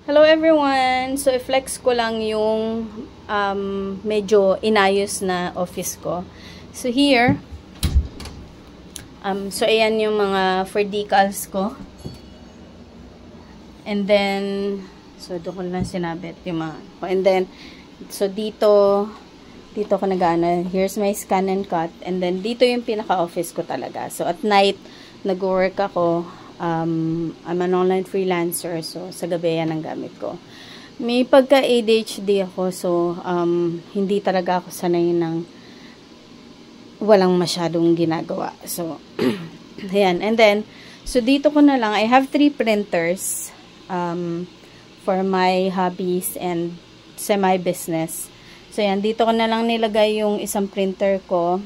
Hello everyone! So, i-flex ko lang yung medyo inayos na office ko. So, here, so ayan yung mga for decals ko. And then, so doon ko lang sinabit yung mga, and then, so dito ko nag-ano, here's my scan and cut. And then, dito yung pinaka-office ko talaga. So, at night, nag-work ako. I'm an online freelancer, so sa gabi yan ang gamit ko. May pagka-ADHD ako, so hindi talaga ako sanay ng walang masyadong ginagawa. So, ayan. And then, so dito ko na lang, I have 3 printers for my hobbies and semi-business. So, ayan, dito ko na lang nilagay yung isang printer ko,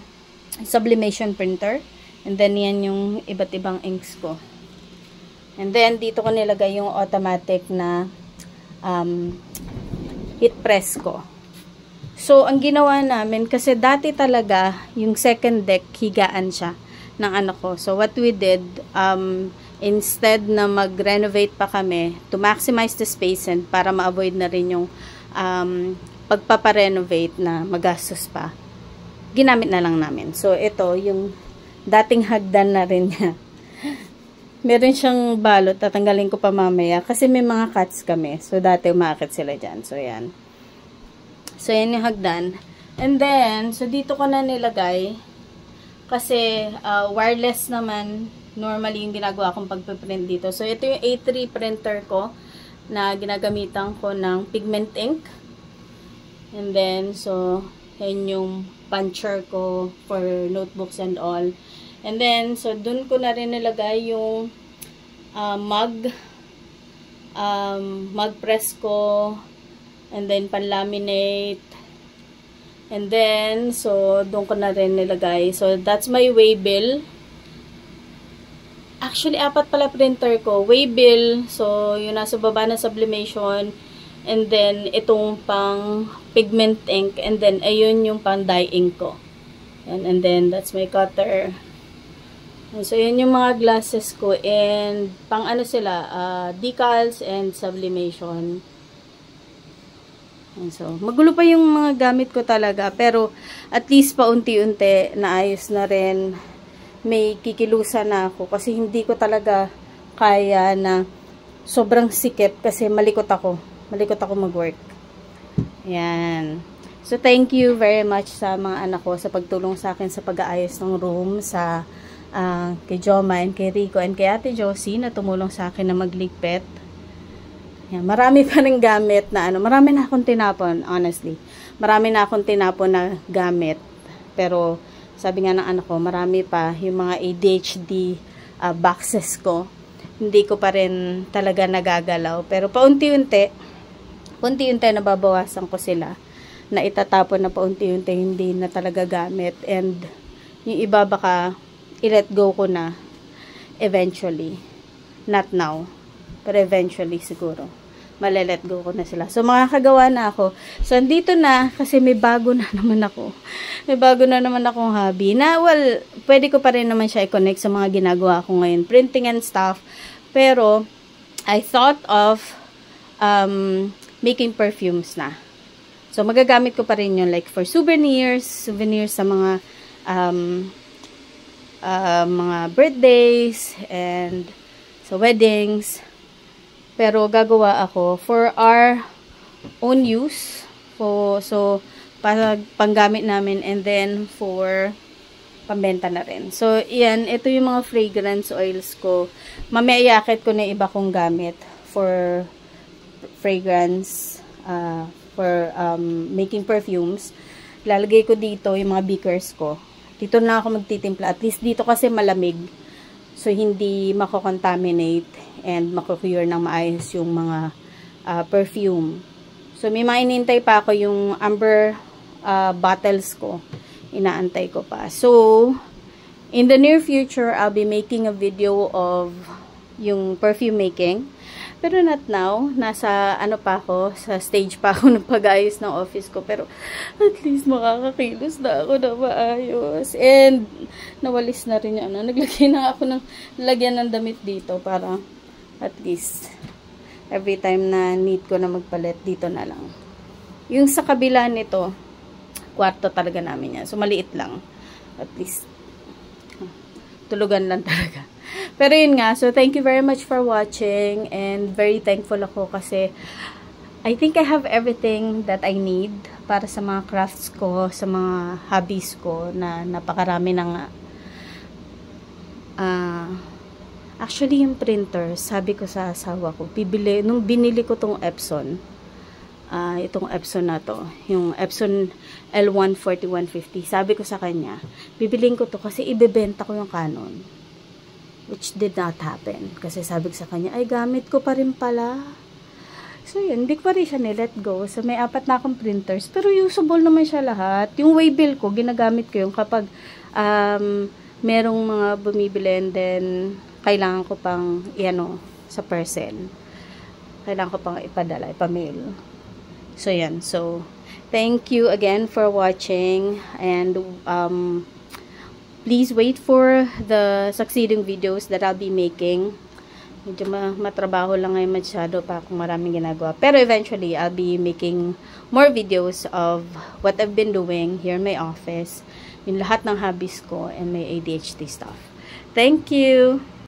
sublimation printer. And then, yan yung iba't ibang inks ko. And then, dito ko nilagay yung automatic na heat press ko. So, ang ginawa namin, kasi dati talaga, yung second deck, higaan siya ng anak ko. So, what we did, instead na mag-renovate pa kami, to maximize the space and para ma-avoid na rin yung pagpaparenovate na magastos pa, ginamit na lang namin. So, ito, yung dating hagdan na rin niya. Meron siyang balot, tatanggalin ko pa mamaya kasi may mga cats kami. So, dati umakit sila dyan. So, yan. So, yan yung hagdan. And then, so dito ko na nilagay kasi wireless naman normally yung ginagawa kong pagpiprint dito. So, ito yung A3 printer ko na ginagamitan ko ng pigment ink. And then, so, yan yung puncher ko for notebooks and all. And then, so, dun ko na rin nilagay yung mug press ko, and then pan-laminate, and then, so, dun ko na rin nilagay. So, that's my waybill. Actually, 4 pala printer ko. Waybill, so, yung nasa baba na sublimation, and then, itong pang pigment ink, and then, ayun yung pang dye ink ko. And then, that's my cutter. So, yun yung mga glasses ko. And, pang ano sila, decals and sublimation. And so, magulo pa yung mga gamit ko talaga. Pero, at least paunti-unti, naayos na rin. May kikilusan na ako. Kasi, hindi ko talaga kaya na sobrang sikip. Kasi, malikot ako. Malikot ako mag-work. Yan. So, thank you very much sa mga anak ko sa pagtulong sa akin sa pag-aayos ng room, sa kay Joma and kay Rico and kay Ate Josie na tumulong sa akin na magligpit. Yan, marami pa rin gamit na marami na akong tinapon, honestly. Marami na akong tinapon na gamit. Pero sabi nga ng anak ko, marami pa yung mga ADHD boxes ko. Hindi ko pa rin talaga nagagalaw. Pero paunti-unti nababawasan ko sila. Na itatapon na paunti-unti hindi na talaga gamit. And yung iba baka i-let go ko na eventually. Not now. Pero eventually siguro. Male-let go ko na sila. So, makakagawa na ako. So, andito na kasi may bago na naman ako. May bago na naman akong hobby. Na, well, pwede ko pa rin naman siya i-connect sa mga ginagawa ko ngayon. Printing and stuff. Pero, I thought of making perfumes na. So, magagamit ko pa rin yun. Like, for souvenirs sa mga birthdays and sa weddings. Pero gagawa ako for our own use. So para panggamit namin and then for pambenta na rin. So iyan, ito yung mga fragrance oils ko. Mamaya iakit ko na iba kong gamit for fragrance, for making perfumes. Lalagay ko dito yung mga beakers ko. Dito na ako magtitimpla. At least dito kasi malamig. So, hindi mako-contaminate and mako-cure ng maayos yung mga perfume. So, may mga inintay pa ako yung amber bottles ko. Inaantay ko pa. So, in the near future, I'll be making a video of yung perfume making. Pero not now. Nasa pa ako, sa stage pa ako ng pag-ayos ng office ko. Pero at least makakakilos na ako na maayos. And nawalis na rin yan. Naglagay na ako ng lagyan ng damit dito para at least every time na need ko na magpalit, dito na lang. Yung sa kabila nito, kwarto talaga namin yan. So, maliit lang. At least, tulugan lang talaga. Pero yun nga, so thank you very much for watching, and very thankful ako kasi I think I have everything that I need para sa mga crafts ko, sa mga hobbies ko na napakarami na nga. Actually, yung printer, sabi ko sa asawa ko, nung binili ko tong Epson, itong Epson na to, yung Epson L1 4150, sabi ko sa kanya, bibiliin ko to kasi ibebenta ko yung Canon. Which did not happen. Kasi sabi ko sa kanya, ay gamit ko pa rin pala. So yun, hindi ko pa rin siya nilet go. So may 4 na akong printers, pero usable naman siya lahat. Yung Waybill ko, ginagamit ko yung kapag merong mga bumibili and then kailangan ko pang sa parcel. Kailangan ko pang ipadala, ipamail. So yan. So thank you again for watching, and please wait for the succeeding videos that I'll be making. Medyo matrabaho lang ngayon masyado pa kung maraming ginagawa. Pero eventually, I'll be making more videos of what I've been doing here in my office. Yung lahat ng hobbies ko and my ADHD stuff. Thank you!